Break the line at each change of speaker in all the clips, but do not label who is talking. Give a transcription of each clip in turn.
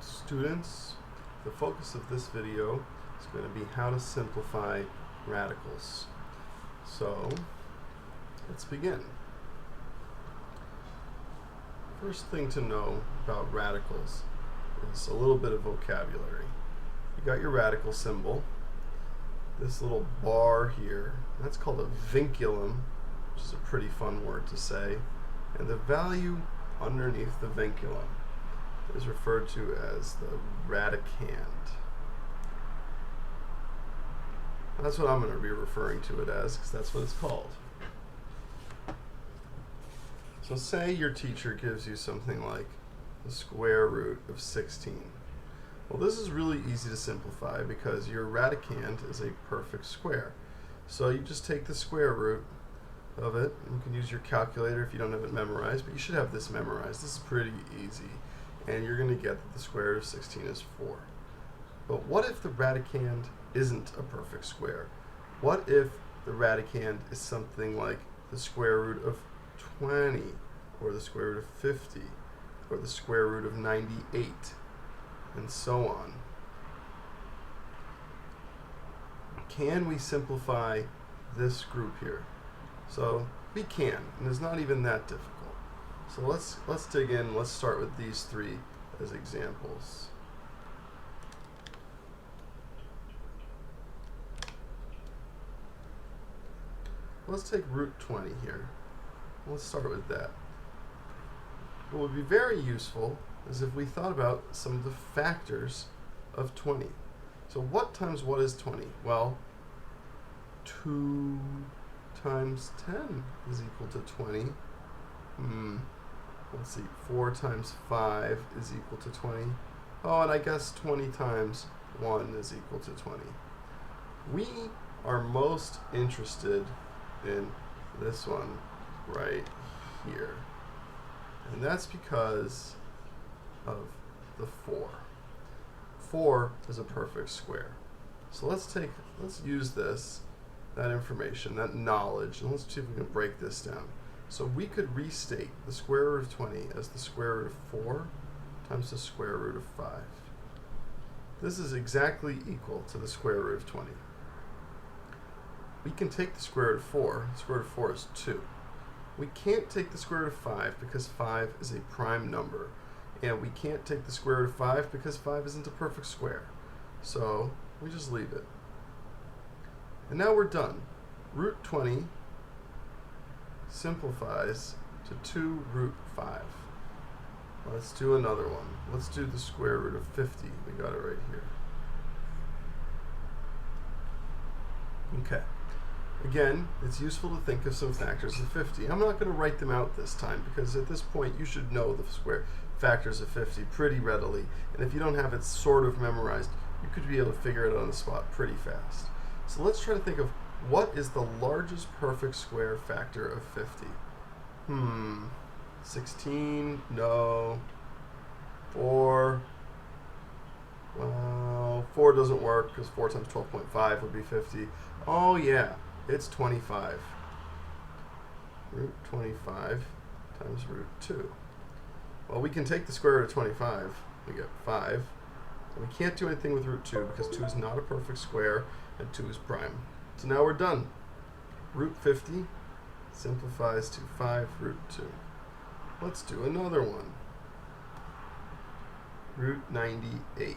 Students, the focus of this video is going to be how to simplify radicals. So let's begin. First thing to know about radicals is a little bit of vocabulary. You got your radical symbol, this little bar here, that's called a vinculum, which is a pretty fun word to say, and the value underneath the vinculum is referred to as the radicand. That's what I'm going to be referring to it as, because that's what it's called. So say your teacher gives you something like the square root of 16. Well, this is really easy to simplify because your radicand is a perfect square. So you just take the square root of it, and you can use your calculator if you don't have it memorized, but you should have this memorized. This is pretty easy, and you're going to get that the square root of 16 is 4. But what if the radicand isn't a perfect square? What if the radicand is something like the square root of 20, or the square root of 50, or the square root of 98, and so on? Can we simplify this group here? So we can, and it's not even that difficult. So let's dig in. Let's start with these three as examples. Let's take root 20 here. Let's start with that. What would be very useful is if we thought about some of the factors of 20. So what times what is 20? Well, 2 times 10 is equal to 20. Let's see, 4 times 5 is equal to 20. Oh, and I guess 20 times 1 is equal to 20. We are most interested in this one right here. And that's because of the 4. 4 is a perfect square. So let's use that information, that knowledge, and let's see if we can break this down. So we could restate the square root of 20 as the square root of 4 times the square root of 5. This is exactly equal to the square root of 20. We can take the square root of 4. The square root of 4 is 2. We can't take the square root of 5 because 5 is a prime number. And we can't take the square root of 5 because 5 isn't a perfect square. So we just leave it. And now we're done. Root 20 simplifies to 2 root 5. Let's do another one. Let's do the square root of 50. We got it right here. Okay. Again, it's useful to think of some factors of 50. I'm not going to write them out this time because at this point you should know the square factors of 50 pretty readily. And if you don't have it sort of memorized, you could be able to figure it out on the spot pretty fast. So let's try to think of what is the largest perfect square factor of 50. 16, no. 4, well, 4 doesn't work because 4 times 12.5 would be 50. Oh yeah, it's 25. Root 25 times root 2. Well, we can take the square root of 25. We get 5. And we can't do anything with root 2 because 2 is not a perfect square and 2 is prime. So now we're done. Root 50 simplifies to 5 root 2. Let's do another one. Root 98.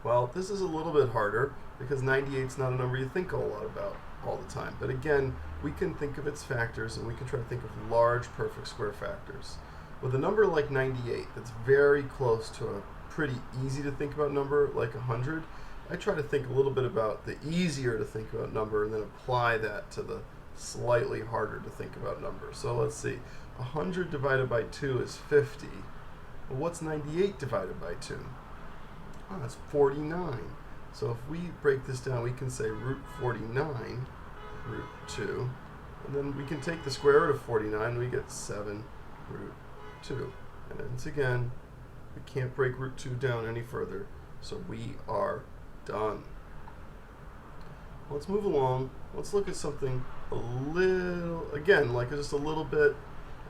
Well, this is a little bit harder because 98 is not a number you think a lot about all the time. But again, we can think of its factors and we can try to think of large perfect square factors. With a number like 98 that's very close to a pretty easy to think about number like 100, I try to think a little bit about the easier to think about number and then apply that to the slightly harder to think about number. So let's see, 100 divided by 2 is 50. Well, what's 98 divided by 2? Oh, that's 49. So if we break this down, we can say root 49, root 2, and then we can take the square root of 49, we get 7 root 2. And once again, we can't break root 2 down any further, so we are done. Let's move along. Let's look at something a little, again, like just a little bit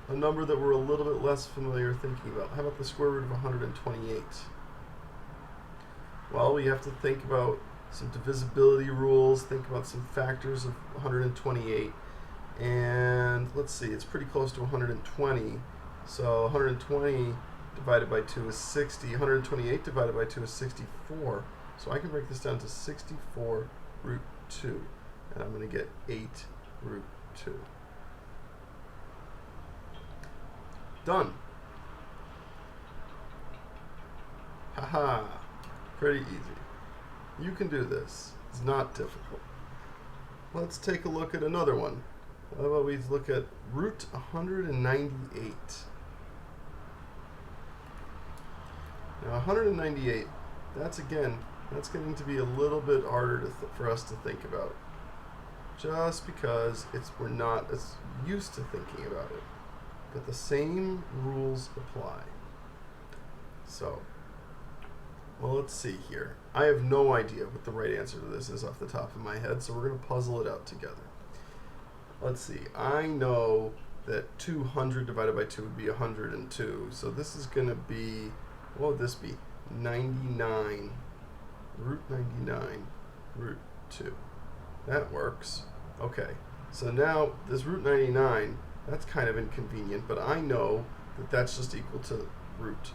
a number that we're a little bit less familiar thinking about. How about the square root of 128? Well, we have to think about some divisibility rules, think about some factors of 128, and let's see, it's pretty close to 120. So 120 divided by 2 is 60. 128 divided by 2 is 64. So I can break this down to 64 root 2, and I'm going to get 8 root 2. Done. Haha. Pretty easy. You can do this. It's not difficult. Let's take a look at another one. How about we look at root 198. Now 198, that's getting to be a little bit harder for us to think about. Just because we're not as used to thinking about it. But the same rules apply. So, well, let's see here. I have no idea what the right answer to this is off the top of my head, so we're going to puzzle it out together. Let's see. I know that 200 divided by 2 would be 102. So this is going to be, what would this be? 99. Root 99. Root 2. That works. Okay. So now this root 99, that's kind of inconvenient, but I know that that's just equal to root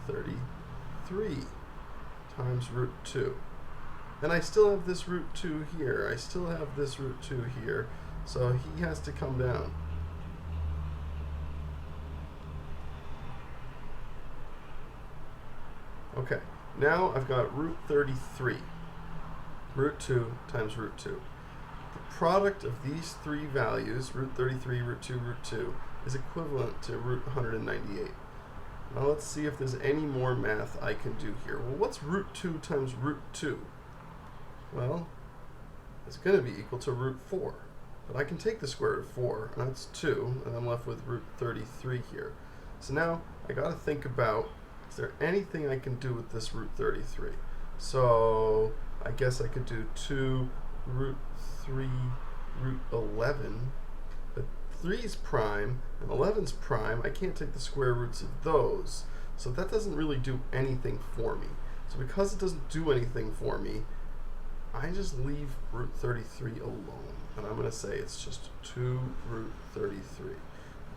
33 times root 2. And I still have this root 2 here. I still have this root 2 here. So he has to come down. Okay, now I've got root 33. Root 2 times root 2. The product of these three values, root 33, root 2, root 2, is equivalent to root 198. Now let's see if there's any more math I can do here. Well, what's root 2 times root 2? Well, it's going to be equal to root 4. But I can take the square root of 4, and that's 2, and I'm left with root 33 here. So now I got to think about, is there anything I can do with this root 33? So I guess I could do 2 root 3 root 11. But 3 is prime, and 11 is prime. I can't take the square roots of those. So that doesn't really do anything for me. So because it doesn't do anything for me, I just leave root 33 alone. And I'm going to say it's just 2 root 33.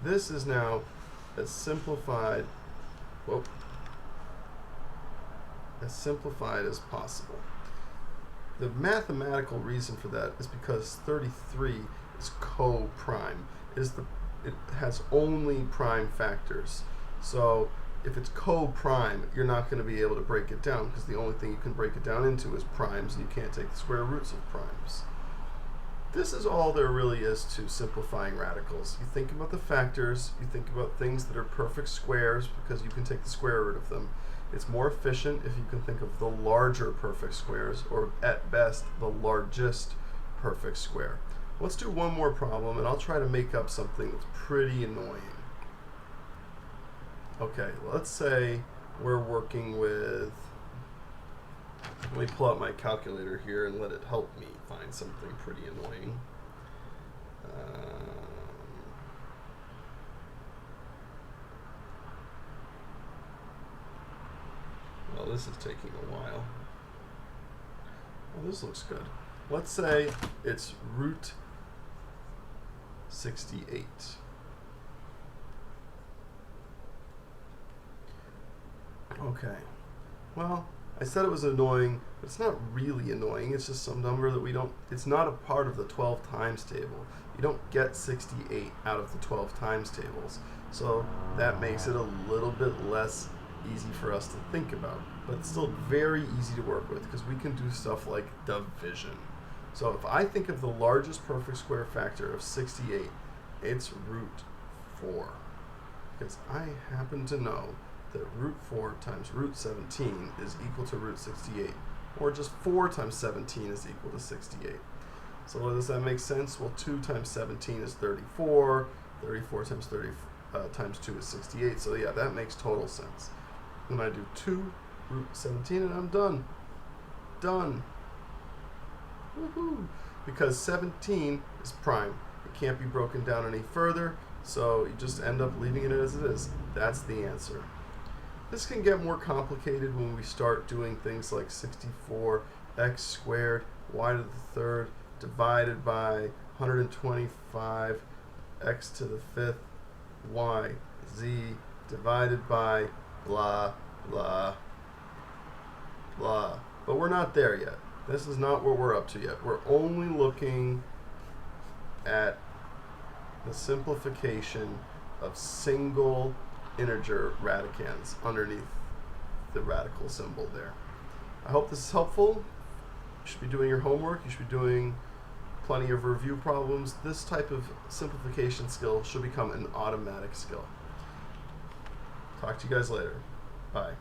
This is now as simplified, as possible. The mathematical reason for that is because 33 is co-prime. It has only prime factors. So if it's co-prime, you're not going to be able to break it down because the only thing you can break it down into is primes, and you can't take the square roots of primes. This is all there really is to simplifying radicals. You think about the factors, you think about things that are perfect squares because you can take the square root of them. It's more efficient if you can think of the larger perfect squares, or at best, the largest perfect square. Let's do one more problem, and I'll try to make up something that's pretty annoying. Okay, let's say we're working with, let me pull out my calculator here and let it help me find something pretty annoying. Well, this is taking a while. Oh, this looks good. Let's say it's root 68. Okay. Well, I said it was annoying, but it's not really annoying. It's just some number that we don't, it's not a part of the 12 times table. You don't get 68 out of the 12 times tables. So that makes it a little bit less easy for us to think about. But it's still very easy to work with because we can do stuff like division. So if I think of the largest perfect square factor of 68, it's root 4. Because I happen to know that root 4 times root 17 is equal to root 68. Or just 4 times 17 is equal to 68. So does that make sense? Well, 2 times 17 is 34. 34 times 30 times 2 is 68. So yeah, that makes total sense. Then I do 2 root 17 and I'm done. Done. Woohoo! Because 17 is prime. It can't be broken down any further. So you just end up leaving it as it is. That's the answer. This can get more complicated when we start doing things like 64 x squared y to the third divided by 125 x to the fifth y z divided by blah blah blah. But we're not there yet. This is not what we're up to yet. We're only looking at the simplification of single integer radicands underneath the radical symbol there. I hope this is helpful. You should be doing your homework. You should be doing plenty of review problems. This type of simplification skill should become an automatic skill. Talk to you guys later. Bye.